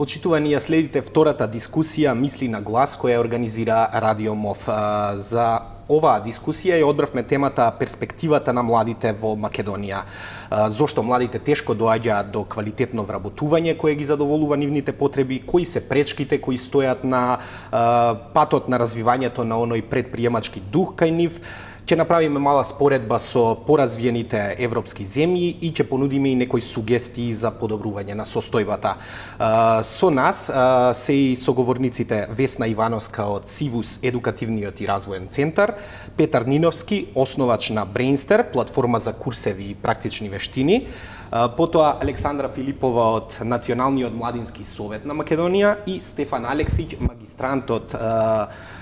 Почитувани, ја следите втората дискусија Мисли на глас која организира Радио МОВ. За оваа дискусија ја одбравме темата перспективата на младите во Македонија. Зошто младите тешко доаѓаат до квалитетно вработување кое ги задоволува нивните потреби, кои се пречките кои стојат на патот на развивањето на оној предприемачки дух кај нив. Ќе направиме мала споредба со поразвиените европски земји и ќе понудиме и некои сугестии за подобрување на состојбата. Со нас се и соговорниците Весна Ивановска од Сивус Едукативниот и развоен центар, Петар Ниновски, основач на Брейнстер, платформа за курсеви и практични вештини, потоа Александра Филипова од Националниот младински совет на Македонија и Стефан Алексич, магистрант од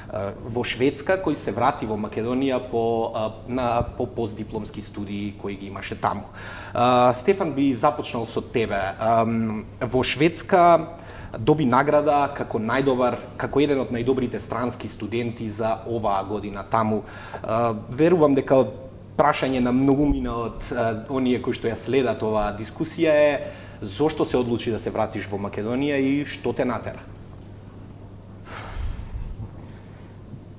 во Шведска, кој се врати во Македонија по постдипломски студии кои ги имаше таму. Стефан, би започнал со тебе. Во Шведска доби награда како најдобар, како еден од најдобрите странски студенти за оваа година таму. Верувам дека прашање на многумина од оние кои што ја следат оваа дискусија е зошто се одлучи да се вратиш во Македонија и што те натера?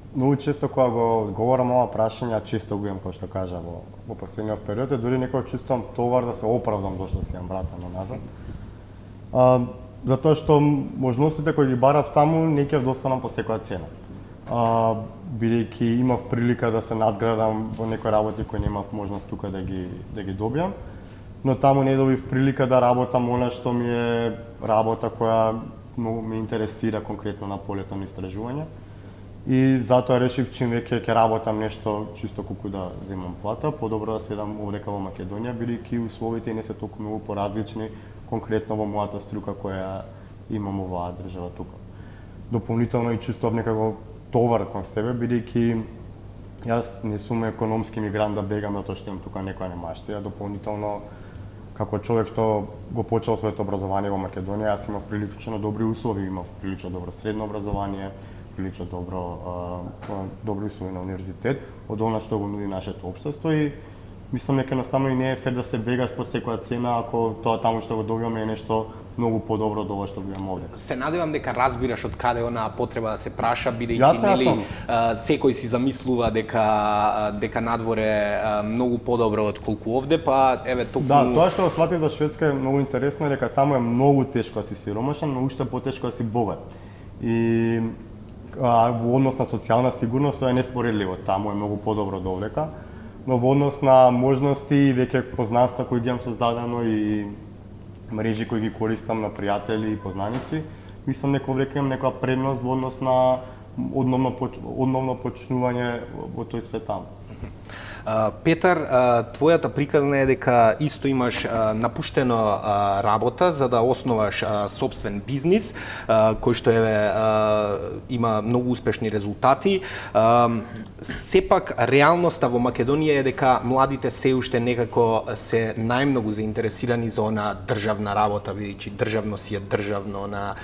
Многу често кога го одговорам ова прашање, често го имам, кој што кажа, во последниот период, дури некој чувствувам товар да се оправдам зашто си јам вратено назад. Затоа што можностите кои ги барав таму не ќе достанам по секоја цена. Бидејќи имав прилика да се надградам во некои работи кои немав можност тука да ги добијам, но таму не добив прилика да работам она што ми е работа која многу ме интересира конкретно на полето на истражување. И затоа решив чим веќе ќе работам нешто чисто колку да земам плата, подобро да седам овдека во Македонија, бидејќи условите не се толку многу поразлични конкретно во мојата струка која имам оваа држава тука. Дополнително и чувствував некако товар кон себе, бидејќи јас не сум економски мигрант да бегам затоа што имам тука некоја немаштија. Дополнително, како човек што го почел своето образование во Македонија, јас имав прилично добри услови, имав прилично добро средно образование, прилично добро услови на универзитет, од она што го нуди нашето општество и мислам дека едноставно и не е фер да се бегаш по секоја цена ако тоа таму што го добиваме е нешто многу подобро од ова што го имам овде. Се надевам дека разбираш од каде онаа потреба да се праша, бидејќи нели секој си замислува дека надворе многу подобро од колку овде, па еве токму. Да, тоа што го сватив за Шведска е многу интересно, дека таму е многу тешко да си сиромашен, но уште потешко да си богат. И во однос на социјална сигурност тоа е неспоредливо, таму е многу подобро од овдека, но во однос на можности веќе познанства кои ги имам создадено и мрежи кои ги користам на пријатели и познаници, мислам дека овдека имам некоја предност во однос на одновно почнување во тој свет таму. Петар, твојата приказна е дека исто имаш напуштено работа за да основаш собствен бизнис, кој што има многу успешни резултати. Сепак, реалноста во Македонија е дека младите се уште некако се најмногу заинтересирани за она државна работа, бидејќи државно си е државно на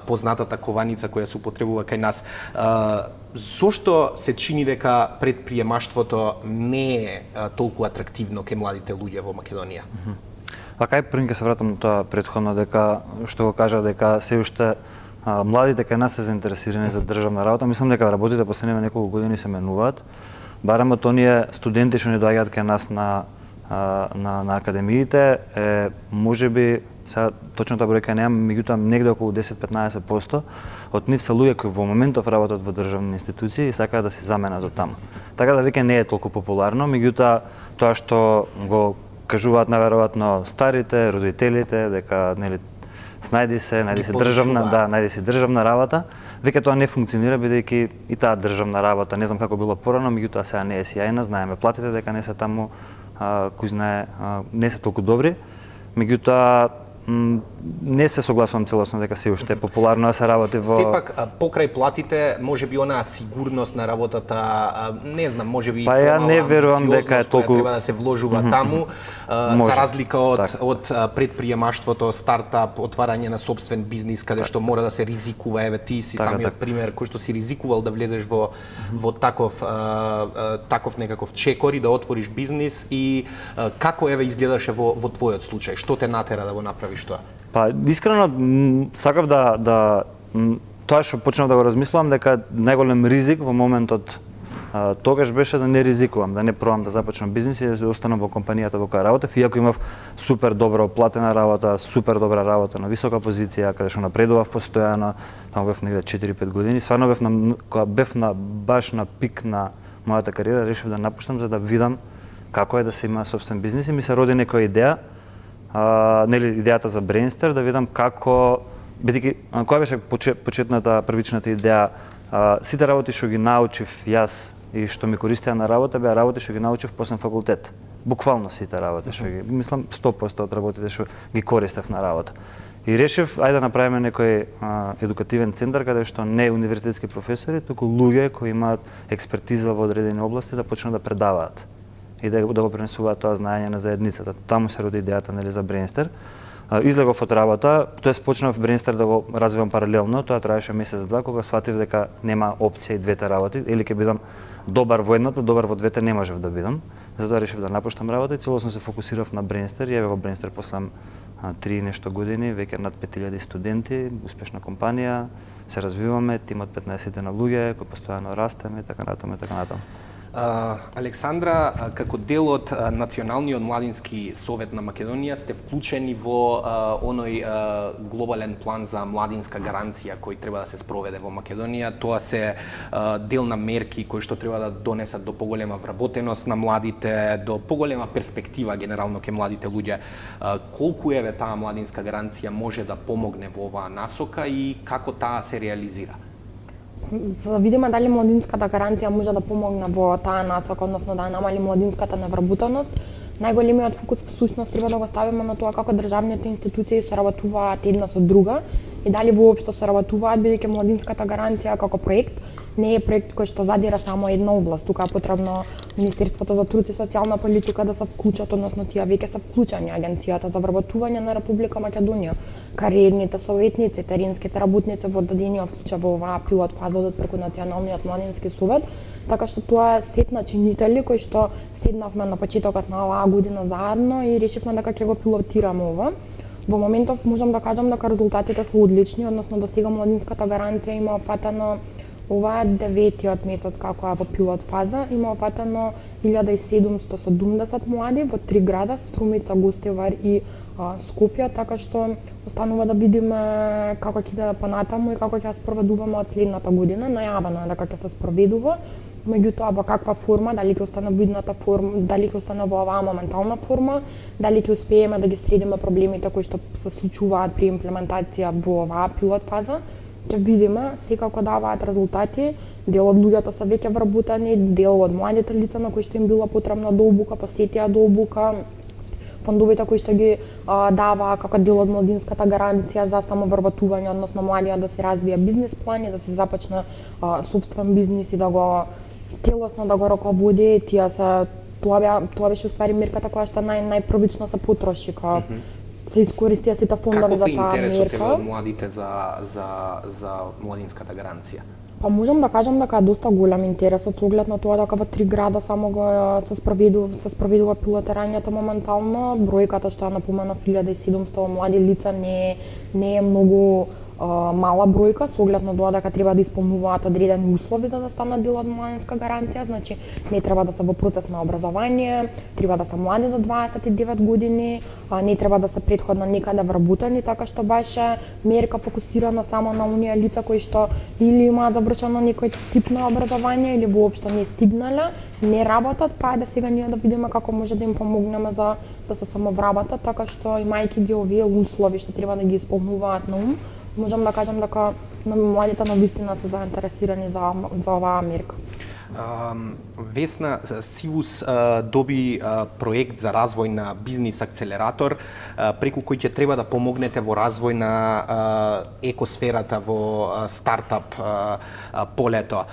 познатата кованица која се употребува кај нас. Зошто се чини дека предприемаштвото не е толку атрактивно кај младите луѓе во Македонија? Кај првин ќе се вратам на тоа претходно дека што го кажа дека се уште младите кај нас се заинтересирани за државна работа. Мислам дека работите последниве неколку години се менуваат. Барем од оние студенти што ни доаѓаат кај нас на академиите, можеби сега точната бројка немам, меѓутоа негде околу 10-15% од нив се луѓе кои во моментов работат во државни институции и сакаат да се заменат од таму. Така да веќе не е толку популарно, меѓутоа тоа што го кажуваат наверојатно старите, родителите, дека нели најди се државна работа, веќе тоа не функционира бидејќи и таа државна работа, не знам како било порано, меѓутоа сега не е сјајна, знаеме платите дека не се таму, кој знае, не се толку добри, меѓутоа не се согласувам целосно дека се уште е популарно да се работи во... Сепак, покрај платите, можеби онаа сигурност на работата, не знам, можеби па ја не верувам дека е толку треба да се вложува таму, за разлика од предприемаштвото, стартап, отварање на собствен бизнис, каде што мора да се ризикува, еве ти си самиот пример кој што си ризикувал да влезеш во таков некаков чекор и да отвориш бизнис и како еве изгледаше во твојот случај, што те натера да го направиш тоа? Па искрено сакав тоа што почнав да го размислувам дека најголем ризик во моментот тогаш беше да не ризикувам, да не пробам да започнам бизнис и да останам во компанијата во која работев, иако имав супер добро платена работа, супер добра работа на висока позиција, каде што напредував постојано, таму бев негде 4-5 години, стварно кога бев баш на пик на мојата кариера, решив да напуштам за да видам како е да се има собствен бизнис и ми се роди некоја идеја, нели идејата за Brainster, да видам како, бидејќи која беше почетната првичната идеја, сите работи што ги научив јас и што ми користеа на работа беа работи што ги научив после факултет. Буквално сите работи што ги, мислам 100% од работите што ги користев на работа. И решив ајде да направиме некој едукативен центар каде што не универзитетски професори, туку луѓе кои имаат експертиза во одредени области да почнат да предаваат и да го пренесуваат тоа знаење на заедницата. Таму се роди идејата нели за Brainster. Излегов од работа, тоест почнав Brainster да го развивам паралелно, тоа траеше месец-два, кога сватив дека нема опција и двете работи, или ќе бидам добар во едната, добар во двете не можев да бидам. Затоа решив да напуштам работа и целосно се фокусирав на Brainster. Ја во Brainster после 3 нешто години, веќе над 5000 студенти, успешна компанија, се развиваме, тимот 15 на луѓе, кои постојано растеме, така натаму. Александра, како дел од Националниот младински совет на Македонија сте вклучени во оној глобален план за младинска гаранција кој треба да се спроведе во Македонија. Тоа се дел на мерки кои што треба да донесат до поголема вработеност на младите, до поголема перспектива генерално ке младите луѓе. Колку еве таа младинска гаранција може да помогне во оваа насока и како таа се реализира? За да видиме дали младинската гаранција може да помогне во таа насока, односно да намали младинската невработеност, најголемиот фокус всушност треба да го ставиме на тоа како државните институции соработуваат една со друга и дали воопшто соработуваат, бидејќи младинската гаранција како проект не е проект кој што задира само една област, тука е потребно Министерството за труд и социјална политика да се вклучат, односно тие веќе се вклучени, Агенцијата за вработување на Република Македонија, кариерните советници, теренските работници во дадениот случај во оваа пилот фаза преку Националниот младински совет, така што тоа е сет на чинители кои што седнавме на почетокот на оваа година заедно и решивме дека ќе го пилотираме ова. Во моментов можам да кажам дека резултатите се одлични, односно до сега младинската гаранција има опфатено, ова е 9-тиот месец како е во пилот фаза, има опфатено 1770 млади во 3 града, Струмица, Гостивар и Скопје, така што останува да видиме како ќе иде понатаму и како ќе ја спроведуваме од следната година. Најавено е дека ќе се спроведува, меѓутоа во каква форма, дали ќе остане во идната форма, дали ќе остане во оваа моментална форма, дали ќе успееме да ги средиме проблемите кои што се случуваат при имплементација во оваа пилот фаза, ќе видиме, секако даваат резултати, дел од луѓето се веќе вработени, дел од младите лица на кои што им била потребна дообука, посетија дообука, фондовите кои што ги дава како дел од младинската гаранција за самовработување, односно младиот да се развие бизнис план и да се започне сопствен бизнис и да го целосно да го раководи, тоа беше уствари мерката која што најпрвично се потроши како се искористија сите фондови за таа мерка. Како интересот е младите за младинската гаранција? Па можам да кажам дека е доста голем интересот со оглед на тоа дека во 3 града само го се спроведува пилотирањето моментално. Бројката што ја напоменав 1700 млади лица не е многу мала бројка со оглед на тоа дека треба да исполнуваат одредени услови за да станат дел од младинска гаранција, значи не треба да се во процес на образование, треба да се млади до 29 години, не треба да се претходно некаде вработени, така што беше мерка фокусирана само на оние лица кои што или имаат завршено некој тип на образование или воопшто не стигнале, не работат, па да сега ние да видиме како може да им помогнеме за да се самовработат, така што имајќи ги овие услови што треба да ги исполнуваат на ум, можам да кажам дека младите навистина се заинтересирани за оваа мерка. Весна, Сивус доби проект за развој на бизнис акцелератор, преку кој ќе треба да помогнете во развој на екосферата во стартап полето.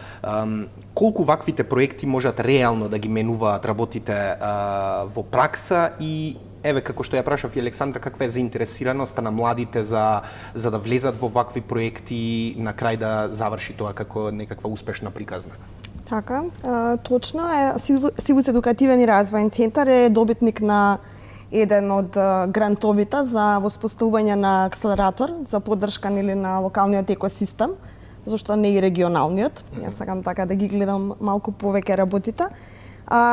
Колку ваквите проекти можат реално да ги менуваат работите во пракса и еве како што ја прашав и Александра, каква е заинтересираноста на младите за да влезат во вакви проекти и на крај да заврши тоа како некаква успешна приказна? Така, точно е. Сивус едукативен и развоен центар е добитник на еден од грантовите за воспоставување на акселератор за поддршка нели на локалниот екосистем, зашто не и регионалниот. Јас сакам така да ги гледам малку повеќе работите.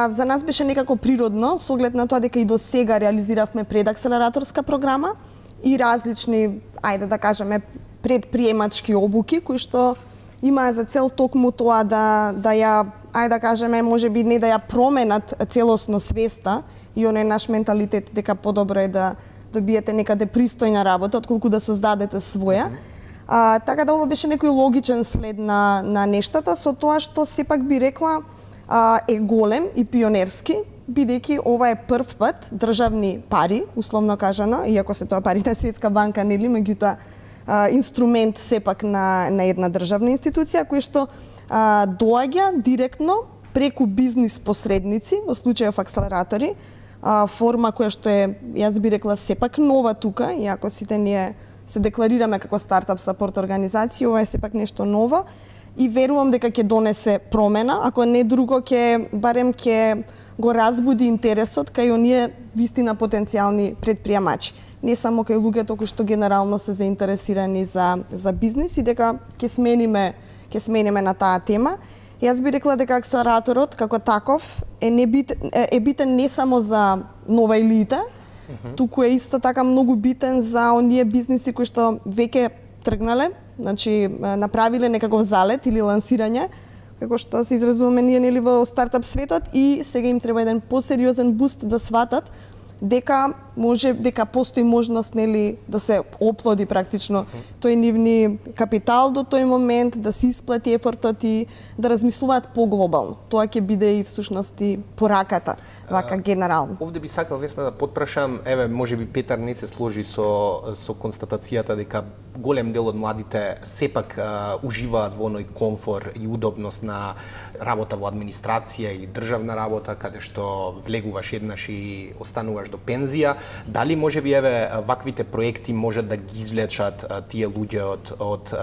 За нас беше некако природно, со оглед на тоа дека и до сега реализиравме предакселераторска програма и различни, ајде да кажеме, предприемачки обуки кои што имаа за цел токму тоа да ја, ајде да кажеме, можеби не да ја променат целосно свеста и оној наш менталитет дека подобро е да добиете некаде пристојна работа отколку да создадете своја. Така да ова беше некој логичен след на нештата, со тоа што сепак би рекла е голем и пионерски, бидејќи ова е прв пат државни пари, условно кажано, иако се тоа пари на Светска банка, нели, меѓутоа инструмент сепак на една државна институција кој што доаѓа директно преку бизнис посредници, во случајов акселератори, форма која што е, јас би рекла, сепак нова тука, иако сите ние се декларираме како стартап сапорт организација, ова е сепак нешто ново и верувам дека ќе донесе промена, ако не друго барем ќе го разбуди интересот кај оние вистина потенцијални предприемачи. Не само кај луѓето кои што генерално се заинтересирани за бизнис и дека ќе смениме на таа тема. Јас би рекла дека акселераторот како таков е битен не само за нова елита, туку е исто така многу битен за оние бизниси кои што веќе тргнале, значи направиле некаков залет или лансирање, како што се изразуваме ние нели во стартап светот и сега им треба еден посериозен буст да сватат дека постои можност нели да се оплоди практично тој нивни капитал до тој момент, да се исплати ефортот и да размислуваат поглобално. Тоа ќе биде и всушност и пораката вака генерално. Овде би сакал Весна да потпрашам, еве можеби Петар не се сложи со констатацијата дека голем дел од младите сепак уживаат во оној комфор и удобност на работа во администрација или државна работа, каде што влегуваш еднаш и остануваш до пензија. Дали можеби еве ваквите проекти можат да ги извлечат тие луѓе од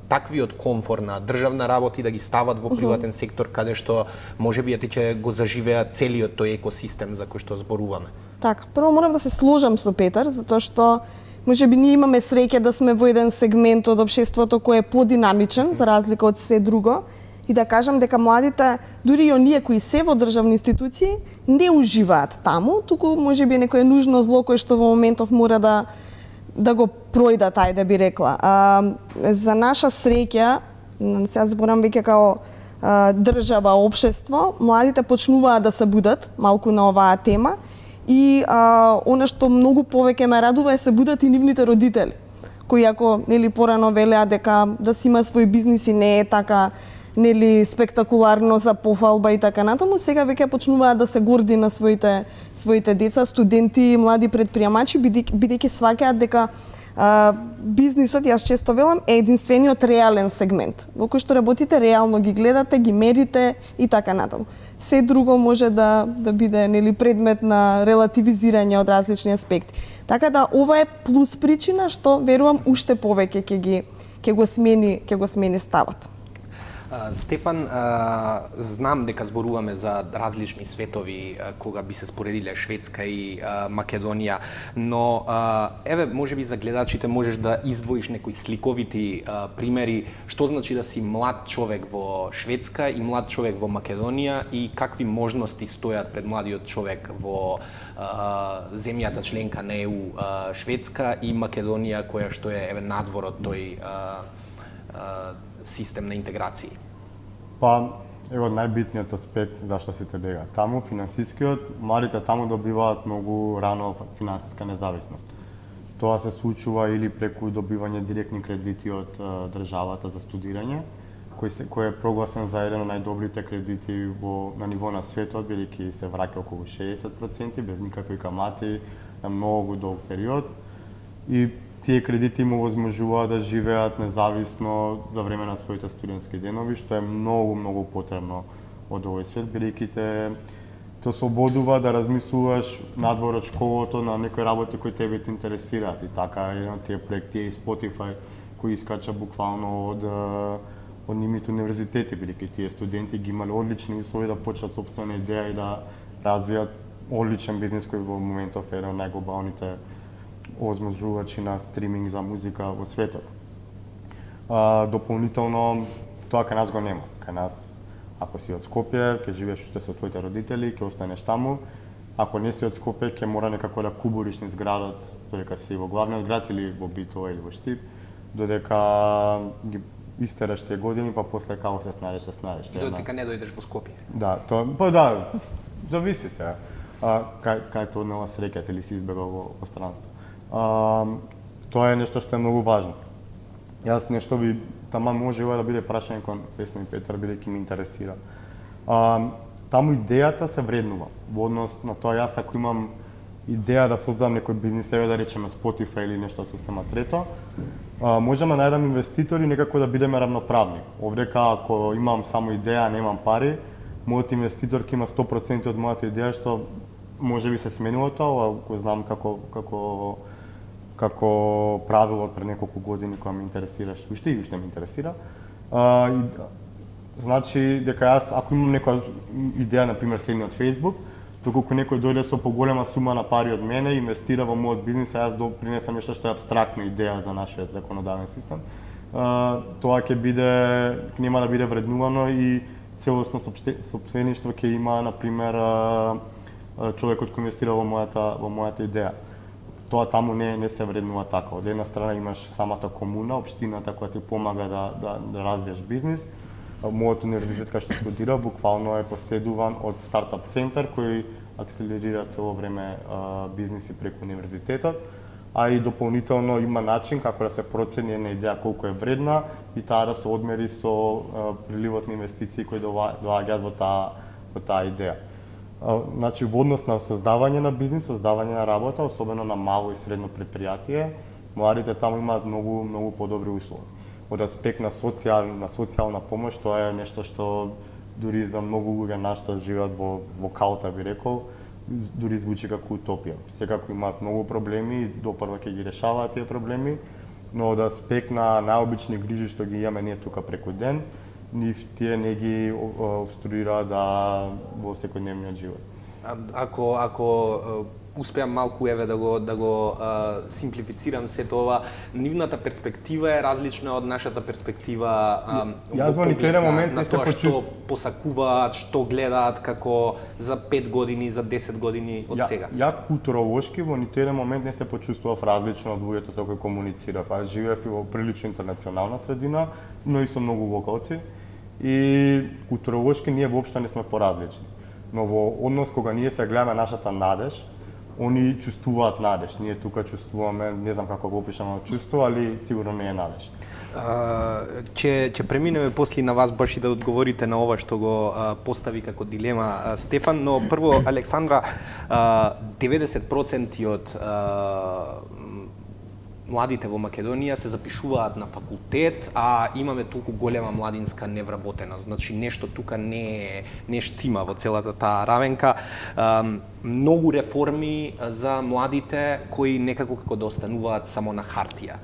таквиот комфор на државна работа и да ги стават во приватен сектор, каде што можеби ќе го заживеат целиот тој екосистем за кој што зборуваме? Така, прво морам да се сложам со Петар, затоа што можеби ние имаме среќа да сме во еден сегмент од општеството кој е подинамичен за разлика од се друго и да кажам дека младите, дури и оние кои се во државни институции, не уживаат таму, туку можеби некое нужно зло кое што во моментов мора да го пројдат, ајде би рекла. За наша среќа, сега зборам веќе као држава, општество, младите почнуваат да се будат малку на оваа тема и она што многу повеќе ме радува е се будат и нивните родители, кои ако нели порано велеа дека да си има свој бизнис и не е така нели спектакуларно за пофалба и така натаму, сега веќе почнуваат да се горди на своите деца, студенти, млади предприемачи, бидејќи сваќаат дека бизнисот, јас често велам, е единствениот реален сегмент, во кој што работите реално ги гледате, ги мерите и така натаму. Се друго може да биде нели предмет на релативизирање од различни аспекти. Така да ова е плюс причина што верувам уште повеќе ќе го смени ставот. Стефан, знам дека зборуваме за различни светови кога би се споредиле Шведска и Македонија, но еве можеби за гледачите можеш да издвоиш некои сликовити примери што значи да си млад човек во Шведска и млад човек во Македонија и какви можности стојат пред младиот човек во земјата членка на ЕУ Шведска и Македонија која што е еве надвор од тој систем на интеграција? Па, ево најбитниот аспект зашто сите бегаат таму, финансискиот, младите таму добиваат многу рано финансиска независност. Тоа се случува или преку добивање директни кредити од државата за студирање, кој е прогласен за еден од најдобрите кредити на ниво на светот, бидејќи се враќа околу 60% без никакви камати на многу долг период. И тие кредити му возможуваат да живеат независно за време на своите студентски денови, што е многу потребно од овој свет, бидејќи те ослободува да размислуваш надвор од школото на некои работи кои тебе те интересираат. И така еден од тие проекти е и Spotify, кој искача буквално од нивните универзитети, бидејќи тие студенти ги имале одлични услови да почнат сопствена идеја и да развијат одличен бизнис кој во моментов е еден од најглобалните овозможувачи на стриминг за музика во светот. Дополнително, тоа кај нас го нема. Кај нас, ако си од Скопје, ќе живееш уште со твоите родители, ќе останеш таму. Ако не си од Скопје, ќе мора некако да кубуриш низ градот, додека си во главниот град или во Битола или во Штип, додека ги истераш тие години, па после како се снајдеш. И додека не дојдеш во Скопје. Да, да, зависи се. Кај тоа нема среќа или си избегал во странство. Тоа е нешто што е многу важно. Јас нешто би тама може ова да биде прашање кон Весна и Петар, бидејќи ме интересира. Таму идејата се вреднува. Во однос на тоа, јас ако имам идеја да создадам некој бизнис, да речеме Spotify или нешто сосема трето, можеме да најдам инвеститори некако да бидеме равноправни. Овдека ако имам само идеја, немам пари, мојот инвеститор ќе има 100% од мојата идеја, што може би се сменило тоа, го знам како правило пред неколку години кога ме интересираш, уште ме интересира. Значи дека јас ако имам некоја идеја, на пример следни од Facebook, доколку некој дојде со поголема сума на пари од мене, инвестира во мојот бизнис, а јас допринесам нешто што е апстрактна идеја за нашиот законодавен систем, тоа ќе биде, нема да биде вреднувано и целосно сопствеништво ќе има, на пример, човекот кој инвестира во мојата идеја. Тоа таму не се вреднува така. Од една страна имаш самата комуна, општината која ти помага да развиеш бизнис. Мојот универзитет кај што студира буквално е поседуван од стартап центар кој акселерира цело време бизниси преку универзитетот, а и дополнително има начин како да се процени една идеја колку е вредна и таа да се одмери со приливот на инвестиции кои доаѓаат во таа идеја. Значи, во однос на создавање на бизнис, создавање на работа, особено на мало и средно предпријатие, младите таму имаат многу подобри услови. Од аспект на социјална помош, тоа е нешто што дури за многу луѓе нашто живеат во калта, би рекол, дури звучи како утопија. Секако имаат многу проблеми и допрва ќе ги решаваат тие проблеми, но од аспект на најобични грижи што ги имаме ние тука преку ден, тие не ги обструираат во секојдневниот живот. Ако успеам малку да го симплифицирам сето ова, нивната перспектива е различна од нашата перспектива. Јас во ниту еден момент не се почувствував што посакуваат, што гледаат како за 5 години, за 10 години од сега. Ја културолошки во ниту еден момент не се почувствував различно од луѓето со кои комуницирав. Аз живеев и во прилично интернационална средина, но и со многу локалци. И културолошки ние воопшто не сме поразлични. Но во однос кога ние се гледаме нашата надеж, они чувствуваат надеж. Ние тука чувствуваме, не знам како го опишам чувство, али сигурно не е надеж. Ќе преминеме после на вас баш и да одговорите на ова што го постави како дилема Стефан, но прво Александра, 90% од младите во Македонија се запишуваат на факултет, а имаме толку голема младинска невработеност. Значи нешто тука не штима во целата таа равенка. Многу реформи за младите кои некако како да остануваат само на хартија.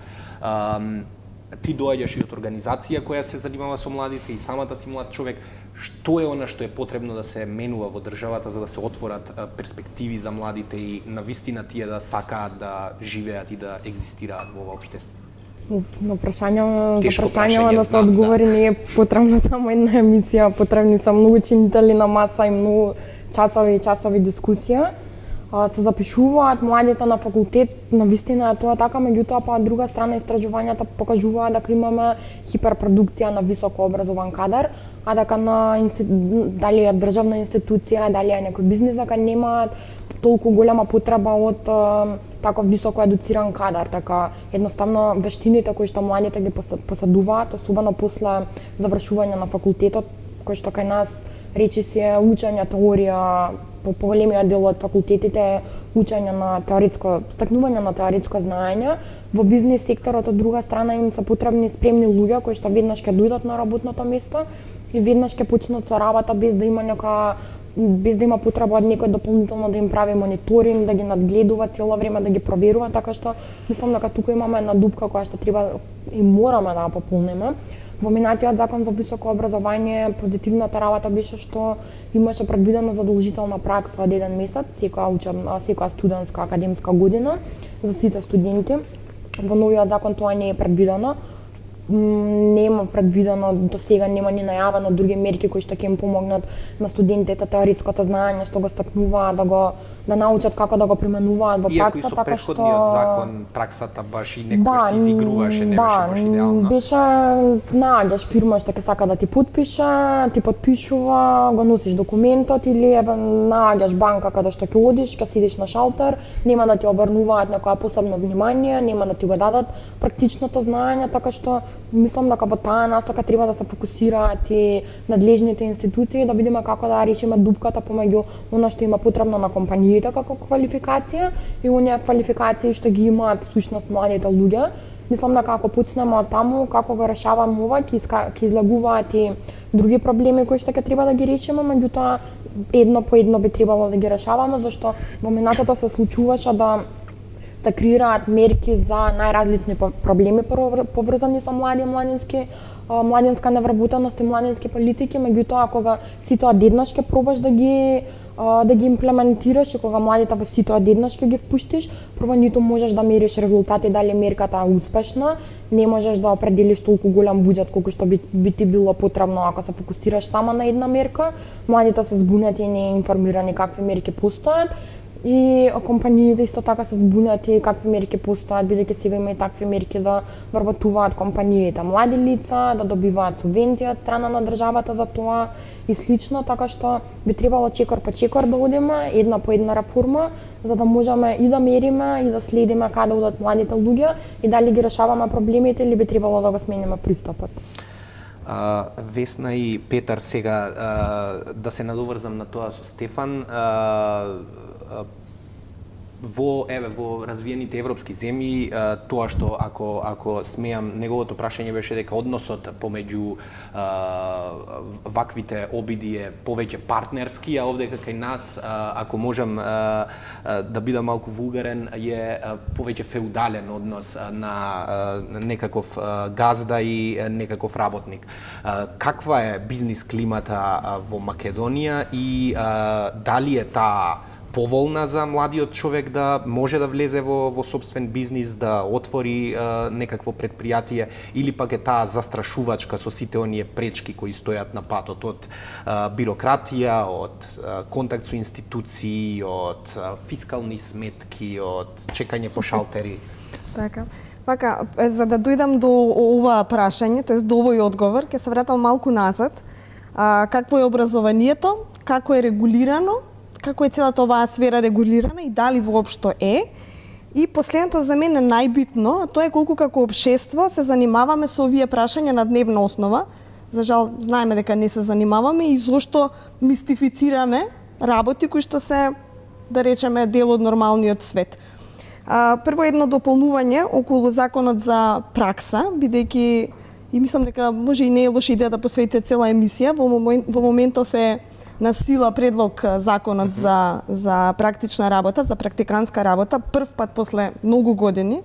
Ти доаѓаш и од организација која се занимава со младите и самата си млад човек. Што е она што е потребно да се менува во државата за да се отворат перспективи за младите и навистина тие да сакаат да живеат и да екзистираат во ова општество? На прашањето да се одговори не е потребна само една емисија, потребни се многу чинители на маса и многу часови дискусија. Се запишуваат младите на факултет, навистина е тоа така, меѓутоа па од друга страна истражувањата покажуваат дека имаме хиперпродукција на високо образован кадар, а дека дали е државна институција, дали е некој бизнис, дека немаат толку голема потреба од таков високо едуциран кадар, така едноставно вештините кои што младите ги посадуваат, особено после завршување на факултетот, кој што кај нас речиси е учење теорија, по поголемиот дел од факултетите учење на стакнување на теоретско знаење. Во бизнес секторот од друга страна им се потребни спремни луѓе кои што веднаш ќе дојдат на работното место и веднаш ќе почнат со работа без да има потреба од некој дополнително да им прави мониторинг, да ги надгледува цело време, да ги проверува, така што мислам дека тука имаме една дупка која што треба и мораме да ја пополниме. Во минатиот закон за високо образование позитивната работа беше што имаше предвидена задолжителна пракса од 1 месец секоја студентска академска година за сите студенти. Во новиот закон тоа не е предвидено. Нема предвидено, до сега нема ни најавено други мерки кои што ќе им помогнат на студентите теоретското знаење што го стапнуваат да научат како да го применуваат во пракса, така што предходниот закон праксата баш и некој се изигруваше, не беше баш идеално. Беше најдеш фирма што ќе сака да ти подпише, ти подпишува, го носиш документот или најдеш банка каде што ќе одиш, ќе седиш на шалтер, нема да ти обрнуваат некоја посебно внимание, нема да ти го дадат практичното знаење, така што мислам дека во таа насока треба да се фокусираат и надлежните институции да видиме како да решиме дупката помеѓу она што има потребно на компаниите како квалификација и оние квалификации што ги имаат всушност младите луѓе. Мислам дека ако почнеме од таму како го решаваме ова, ќе излегуваат и други проблеми кои што ќе треба да ги решиме, меѓутоа едно по едно би требало да ги решаваме, зашто во минатото се случуваше да се креираат мерки за најразлични проблеми поврзани со младинска невработеност и младински политики, меѓутоа кога сите одеднаш ќе пробаш да ги имплементираш и кога младите во сите одеднаш ќе ги впуштиш, прво ниту можеш да мериш резултати дали мерката е успешна, не можеш да определиш толку голем буџет колку што би ти било потребно ако се фокусираш само на една мерка. Младите се збунети и не информирани какви мерки постојат. И компаниите исто така се збунати какви мерки постојат, бидејќи сега има и такви мерки да вработуваат компаниите млади лица, да добиваат субвенција од страна на државата за тоа и слично, така што би требало чекор по чекор да одиме, една по една реформа, за да можеме и да мериме и да следиме каде одат младите луѓе и дали ги решаваме проблемите или би требало да го смениме пристапот. Весна и Петар, сега да се надоврзам на тоа со Стефан, во развиените европски земји, тоа што ако смеам, неговото прашање беше дека односот помеѓу ваквите обиди е повеќе партнерски, а овде кај нас, ако можам да бидам малку вулгарен, е повеќе феудален однос на некаков газда и некаков работник. Каква е бизнис климата во Македонија и дали е таа поволна за младиот човек да може да влезе во сопствен бизнис, да отвори некакво предпријатие, или пак е таа застрашувачка со сите оние пречки кои стојат на патот од бирократија, од контакт со институции, од фискални сметки, од чекање по шалтери? Така, за да дојдам до ова прашање, тоест до овој одговор, ќе се вратам малку назад. Какво е образованието, како е регулирано, како е целата оваа сфера регулирана и дали воопшто е. И последното за мене најбитно, тоа е колку како општество се занимаваме со овие прашања на дневна основа. За жал, знаеме дека не се занимаваме и зошто мистифицираме работи кои што се, да речеме, дел од нормалниот свет. Прво едно дополнување околу законот за пракса, бидејќи и мислам дека може и не е лоша идеја да посветите цела емисија, во моментов е на сила предлог законот за практична работа, за практиканска работа, прв пат после многу години.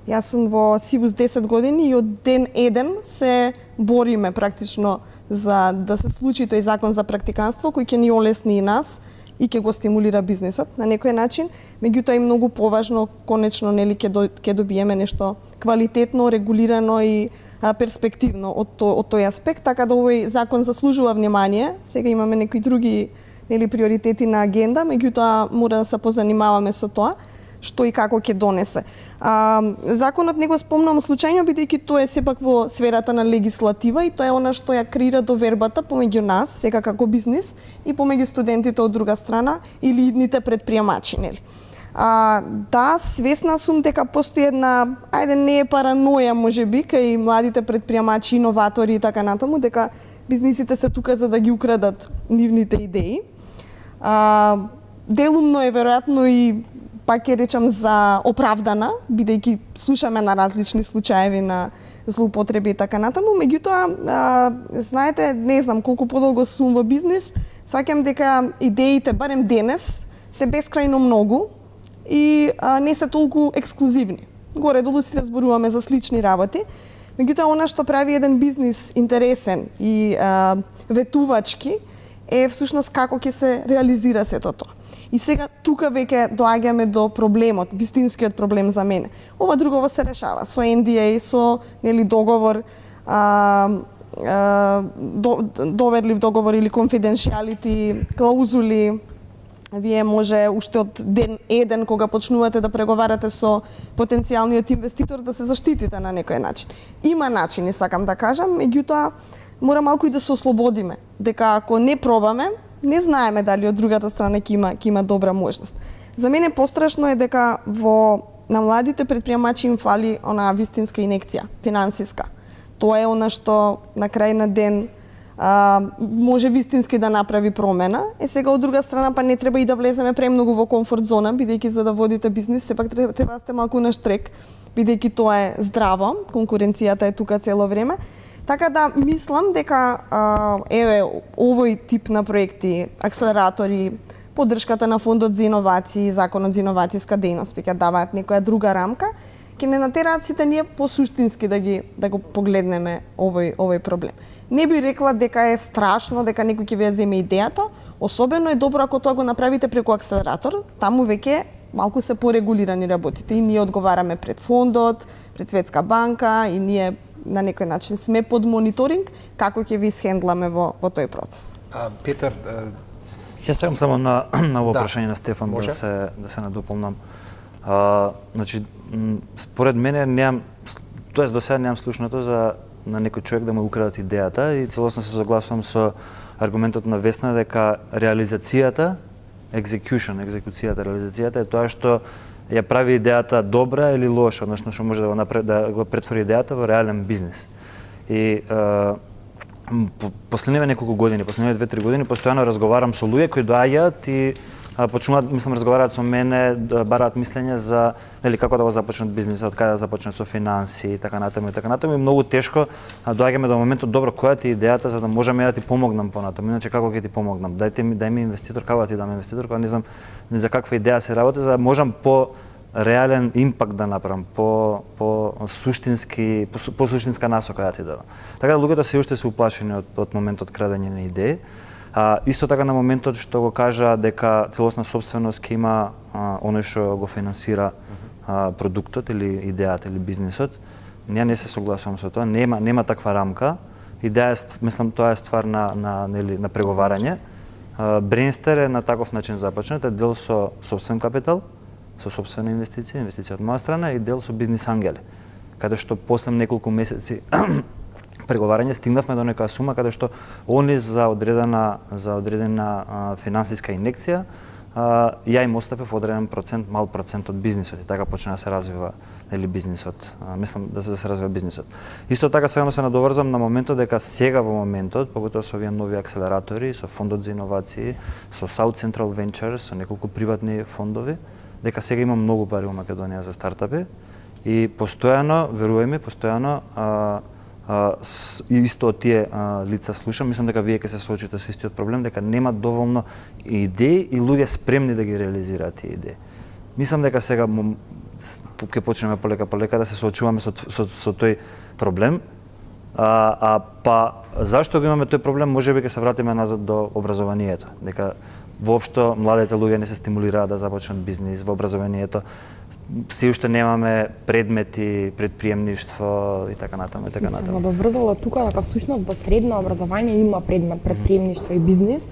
Јас сум во Сивус 10 години и од ден еден се бориме практично за да се случи тој закон за практиканство кој ќе ни олесни и нас и ќе го стимулира бизнисот на некој начин. Меѓутоа е многу поважно конечно нели ќе добиеме нешто квалитетно, регулирано и перспективно од тој аспект, така да овој закон заслужува внимание. Сега имаме некои други нели приоритети на агенда, меѓутоа мора да се позанимаваме со тоа што и како ќе донесе. Законот не го спомнам случајно, бидејќи тоа е сепак во сферата на легислатива и тоа е она што ја креира довербата помеѓу нас, сега како бизнис, и помеѓу студентите од друга страна или идните предприемачи, нели? Да, свесна сум дека постои една, не е параноја можеби, кај младите предприемачи, иноватори и така натаму, дека бизнисите се тука за да ги украдат нивните идеи. Делумно е веројатно и пак ќе речам за оправдана, бидејќи слушаме на различни случаеви на злоупотреби и така натаму, меѓутоа, знаете, не знам колку подолго сум во бизнис, сваќам дека идеите, барем денес, се бескрајно многу и не се толку ексклузивни. Горе-долу сите зборуваме за слични работи, Меѓутоа, она што прави еден бизнис интересен и ветувачки е всушност како ќе се реализира сето тоа. И сега тука веќе доаѓаме до проблемот, вистинскиот проблем за мене. Ова другово се решава со NDA, со договор, доверлив договор или confidentiality клаузули. Вие може уште од ден еден кога почнувате да преговарате со потенцијалниот инвеститор да се заштитите на некој начин. Има начини, сакам да кажам, меѓутоа мора малку и да се ослободиме, дека ако не пробаме, не знаеме дали од другата страна ќе има добра можност. За мене пострашно е дека на младите предприемачи им фали онаа вистинска инекција, финансиска. Тоа е она што на крај на ден може вистински да направи промена. Сега од друга страна па не треба и да влеземе премногу во комфорт зона, бидејќи за да водите бизнис сепак треба да сте малку на штрек, бидејќи тоа е здраво, конкуренцијата е тука цело време. Така да мислам дека овој тип на проекти, акселератори, поддршката на фондот за иновации, законот за иновацијска дејност, веќе даваат некоја друга рамка, ќе не натераат сите ние посуштински да го погледнеме овој проблем. Не би рекла дека е страшно дека некој ќе ви ја земе идејата, особено е добро ако тоа го направите преку акселератор, таму веќе малку се порегулирани работите и ние одговараме пред фондот, пред Светска банка и ние на некој начин сме под мониторинг како ќе ви схендламе во тој процес. Петар, Ја сакам само на ово прашање на Стефан да се надополнам. Значи, според мене тоест до сега немам слушнато на некој човек да му украдат идејата и целосно се согласувам со аргументот на Весна дека реализацијата е тоа што ја прави идејата добра или лоша, односно што може да го претвори идејата во реален бизнис. И последниве неколку години, последниве 2-3 години постојано разговарам со луѓе кои доаѓаат и почнуваат, разговараат со мене, бараат мислење за како да го започнат бизнисот, од каде да започнат со финанси и така натаму. И многу тешко доаѓаме до моментот, добро, која ти е идејата за да можам да ти помогнам понатаму. Иначе како ќе ти помогнам? Дај ми инвеститор, како да ти дам инвеститор, кога не знам за каква идеја се работи, за да можам по реален импакт да направам, по суштинска насока да ти дадам. Така да луѓето се уште се уплашени од моментот крадење на идеи. Исто така на моментот што го кажа дека целосна собственост ќе има оној што го финансира продуктот или идејата или бизнисот, не се согласувам со тоа, нема таква рамка. Идеја, мислам, тоа е ствар на преговарање. Брейнстер е на таков начин започнат, е дел со собствен капитал, со собствена инвестиција од моја страна и дел со бизнис ангели, каде што после неколку месеци преговарање стигнавме до некоја сума каде што они за одредена финансиска инекција ја им остапев одреден мал процент од бизнисот и така почна да се развива бизнисот. Мислам да се развива бизнисот. Исто така сега се надоврзам на моментот дека сега во моментот, поготово со овие нови акселератори, со фондот за иновации, со South Central Ventures, со неколку приватни фондови, дека сега има многу пари во Македонија за стартапи и постојано, верувај ми, и исто од тие лица слушам, мислам дека вие ќе се соочите со истиот проблем, дека нема доволно идеи и луѓе спремни да ги реализираат тие идеи. Мислам дека сега ќе почнеме полека да се соочуваме со тој проблем, па зашто го имаме тој проблем, можеби ќе се вратиме назад до образованието, дека воопшто младите луѓе не се стимулираат да започнат бизнис во образованието. Се уште немаме предмети, предприемништво и така натаму. Се надоврзала тука дека всушност во средно образование има предмет предприемништво и бизнис.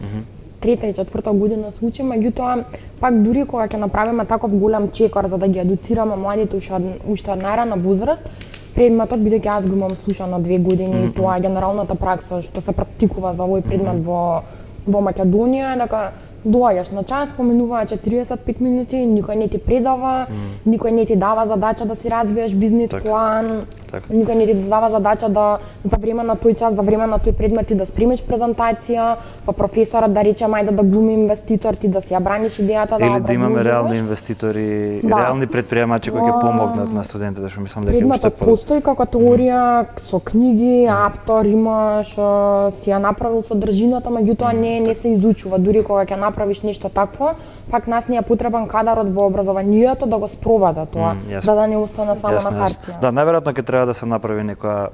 Трета и четврта година се учи, меѓутоа пак дури кога ќе направиме таков голем чекор за да ги едуцираме младите уште од најрана возраст, предметот, бидејќи јас го имам слушано 2 години и тоа е генералната пракса што се практикува за овој предмет во Македонија, дека доаѓаш на час, поминуваа 45 минути, никој не ти предава, никој не ти дава задача да си развиеш бизнис план, никој не ти дава задача да за време на тој час, за време на тој предмет ти да спремиш презентација, па професорот да рече мајде да глуми инвеститор, ти да си ја браниш идејата, да или да имаме реални инвеститори, реални предприемачи кои ќе помогнат на студентите, што мислам дека уште постои како теорија со книги, автор има што си ја направил содржината, меѓутоа не се изучува, дури кога ќе направиш нешто такво, пак нас ни е потребен кадарот во образованието да го спроведе тоа, за да не остане само на хартија. Да, најверојатно ќе треба да се направи некоја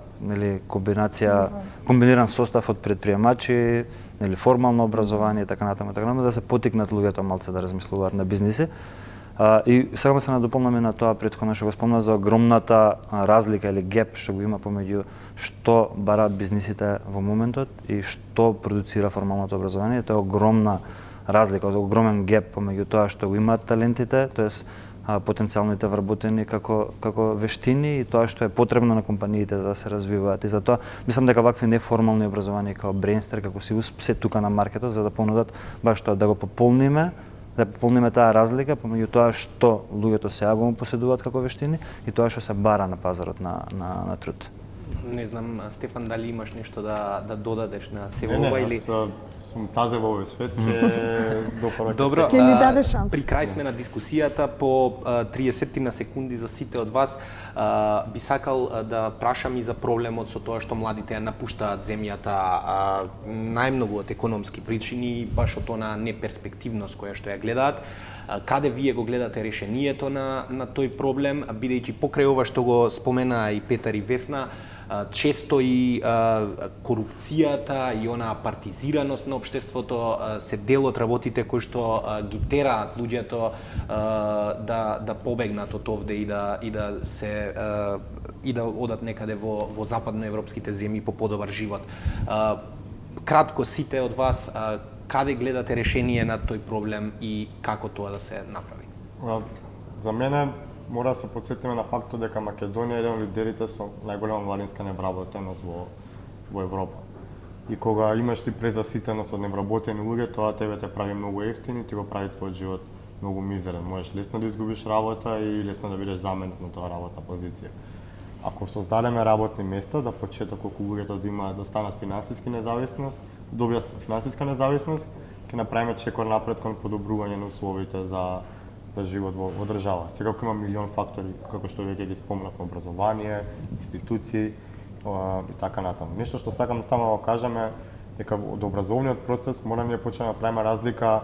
комбинација, комбиниран состав од предприемачи, формално образование и така натаму, за да се потикнат луѓето малце да размислуваат на бизниси. И сега се надополнаме на тоа претходно што го спомна за огромната разлика или геп што го има помеѓу што бараат бизнисите во моментот и што продуцира формалното образование. Тоа е огромна разлика, огромен геп помеѓу тоа што го имаат талентите, тоест потенцијалните вработени како вештини и тоа што е потребно на компаниите да се развиваат. И затоа мислам дека вакви неформални образовани како Brainster, како Сивус се тука на маркетот за да понудат баш тоа да го пополниме таа разлика помеѓу тоа што луѓето сега го поседуваат како вештини и тоа што се бара на пазарот на труд. Не знам, Стефан, дали имаш нешто да додадеш на сево ова или... Сум тазе во овој свет, ќе Добро, Ќе ни даде шанс. При крај сме на дискусијата по 30 на секунди за сите од вас. Би сакал да прашам и за проблемот со тоа што младите ја напуштаат земјата најмногу од економски причини, баш од она неперспективност која што ја гледаат. Каде вие го гледате решението на тој проблем, бидејќи покрај ова што го спомена и Петар и Весна, често и корупцијата и она партизираност на општеството се дел од работите кои што ги тераат луѓето да побегнат од овде и да одат некаде во западноевропските земји по подобар живот. Кратко сите од вас, каде гледате решение на тој проблем и како тоа да се направи? За мене мора да се потсетиме на фактот дека Македонија е еден од лидерите со најголема младинска невработеност во Европа. И кога имаш ти презаситеност од невработени луѓе, тоа тебе те прави многу ефтин и ти го прави твојот живот многу мизерен. Можеш лесно да изгубиш работа и лесно да бидеш заменет на тоа работна позиција. Ако создадеме работни места, за почеток колку луѓето да станат финансиски независност, добијат финансиска независност, ќе направиме чекор напред кон подобрување на условите за живот во држава. Секако има милион фактори, како што веќе ги спомнавме, образование, институции и така натаму. Нешто што сакам само да го кажам е дека од образовниот процес мора да почнеме да правиме разлика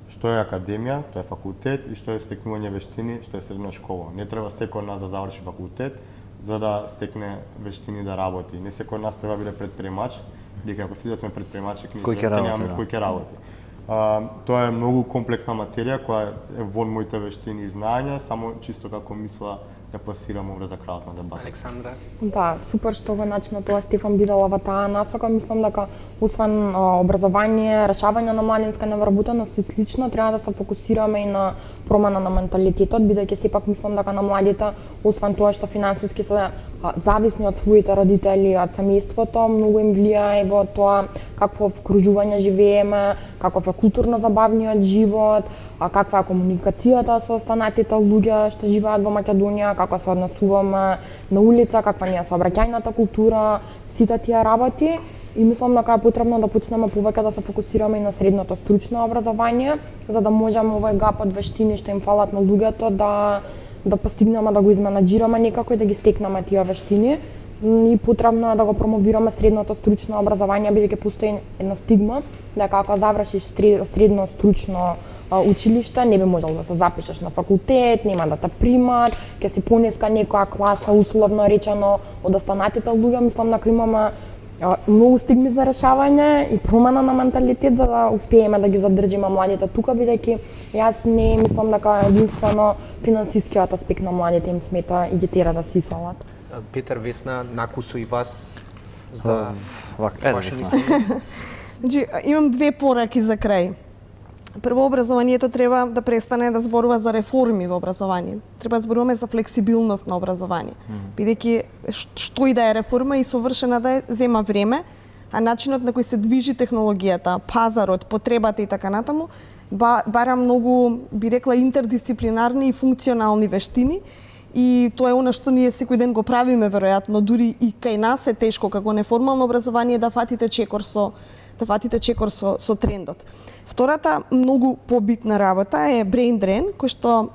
што е академија, тоа е факултет и што е стекнување вештини, што е средна школа. Не треба секој од нас да заврши факултет за да стекне вештини да работи. Не секој од нас треба да биде предприемач, дека ако сите сме предприемачи, кој ќе работи. Тоа е многу комплексна материја која е вон моите вештини и знаења, само чисто како мисла ја пласирам овде за крајот на дебата. Александра? Да, супер што го начина тоа Стефан бидела во таа насока. Мислам дека освен образование, решавање на младинска невработеност и слично, треба да се фокусираме и на промена на менталитетот, бидејќи сепак мислам дека на младите, освен тоа што финансиски се зависни од своите родители, од семејството, многу им влијае и во тоа какво окружување живееме, каков е културно забавниот живот, каква е комуникацијата со останатите луѓе што живеат во Македонија, како се однесуваме на улица, каква ни е сообраќајната култура, сите тие работи. И мислам дека е потребно да почнеме повеќе да се фокусираме и на средното стручно образование, за да можеме овој гап од вештини што им фалат на луѓето да постигнеме да го изменаџираме некако и да ги стекнеме тие вештини. И потребно е да го промовираме средното стручно образование, бидејќи постои една стигма дека ако завршиш средно стручно училиште, не би можел да се запишеш на факултет, нема да те примат, ќе си пониска некоја класа, условно речено, од останатите луѓе. Мислам дека имаме многу стигми за решавање и промена на менталитет за да успееме да ги задржиме младите тука, бидејќи јас не мислам дека единствено финансискиот аспект на младите им смета и ги тера да се исалат. Петар, Весна, накусу и вас за ваше Значи, имам две пораки за крај. Прво, образованието треба да престане да зборува за реформи во образование. Треба да зборуваме за флексибилност на образование. Бидејќи што и да е реформа и совршена да е, зема време, а начинот на кој се движи технологијата, пазарот, потребата и така натаму, бара многу, би рекла, интердисциплинарни и функционални вештини. И тоа е она што ние секој ден го правиме веројатно, дури и кај нас е тешко како неформално образование да фатите чекор со трендот. Втората многу побитна работа е brain drain, кој што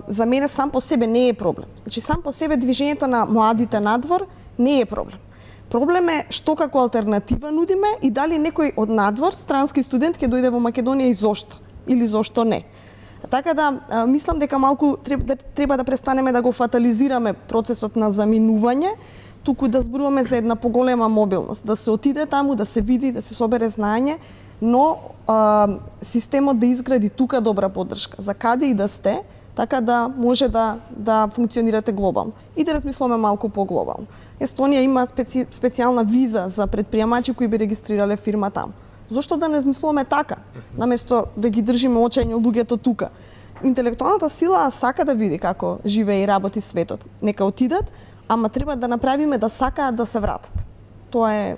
за мене сам по себе не е проблем. Значи сам по себе движењето на младите надвор не е проблем. Проблем е што како алтернатива нудиме и дали некој од надвор, странски студент, ќе дојде во Македонија и зошто или зошто не. Така да, мислам дека малку треба да престанеме да го фатализираме процесот на заминување, туку да зборуваме за една поголема мобилност, да се отиде таму, да се види, да се собере знаење, но системот да изгради тука добра поддршка, за каде и да сте, така да може да функционирате глобално и да размислуваме малку поглобално. Естонија има специјална виза за предприемачи кои би регистрирале фирма таму. Зошто да не размислуваме така, наместо да ги држиме очење луѓето тука? Интелектуалната сила сака да види како живее и работи светот. Нека отидат, ама треба да направиме да сакаат да се вратат. Тоа е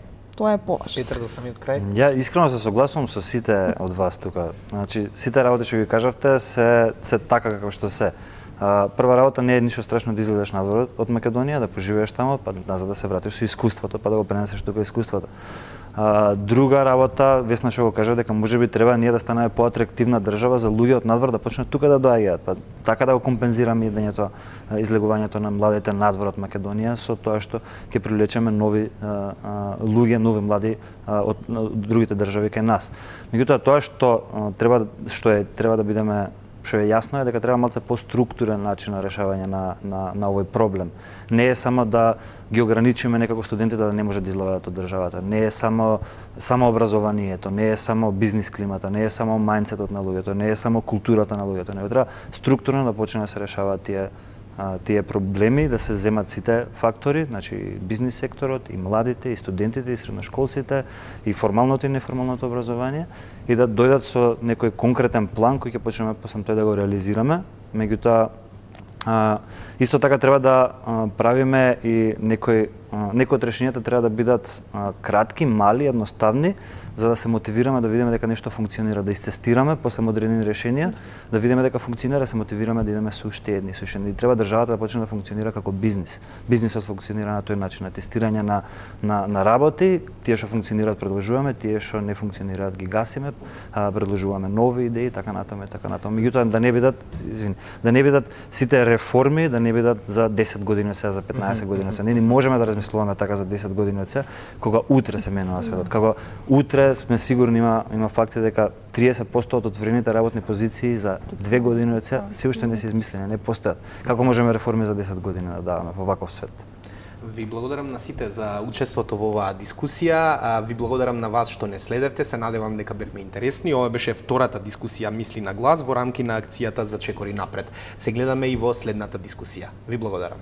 поважно. Петар, за самиот крај? Ја искрено се согласувам со сите од вас тука. Значи, сите работи што ги кажавте се така како што се. Прва работа не е ништо страшно да излезеш надвор од Македонија, да поживееш таму, па назад да се вратиш со искуството, па да го пренесеш тука искуството. Друга работа, Весна што го кажа дека можеби треба ние да станеме поатрактивна држава за луѓе од надвор да почнат тука да доаѓаат, па така да го компензираме идењето, излегувањето на младите надвор од Македонија со тоа што ќе привлечеме нови луѓе, нови млади од другите држави кај нас. Меѓутоа тоа што треба да бидеме што е јасно е дека треба малце поструктурен начин на решавање на овој проблем. Не е само да ги ограничиме некако студентите да не може да излегуваат од државата. Не е само образованието, не е само бизнис климата, не е само мајндсетот на луѓето, не е само културата на луѓето. Не треба структурно да почне да се решаваат тие проблеми, да се земат сите фактори, значи бизнис секторот, и младите, и студентите, и средношколците, и формалното и неформалното образование, и да дојдат со некој конкретен план кој ќе почнеме после тој да го реализираме. Меѓутоа, исто така треба да правиме и некои од решенијата треба да бидат кратки, мали, едноставни, за да се мотивираме да видиме дека нешто функционира, да истестираме после модерни решенија, да видиме дека функционира, да се мотивираме да идеме со уште едни. И треба државата да почне да функционира како бизнис. Бизнисот функционира на тој начин, на тестирање на работи, тие што функционираат предложуваме, тие што не функционираат ги гасиме, предложуваме нови идеи, така натаму. Меѓутоа да не бидат сите реформи, да не бидат за 10 години од сега, за 15 години од сега. Не можеме да размислуваме така за 10 години од сега, кога утре се менува светот, кога утре сме сигурни има факти дека 30% од отворените работни позиции за 2 години од сега се уште не се измислени, не постојат. Како можеме реформи за 10 години да даваме во ваков свет? Ви благодарам на сите за учеството во оваа дискусија. Ви благодарам на вас што не следевте. Се надевам дека бевме интересни. Ова беше втората дискусија Мисли на глас во рамки на акцијата За чекори напред. Се гледаме и во следната дискусија. Ви благодарам.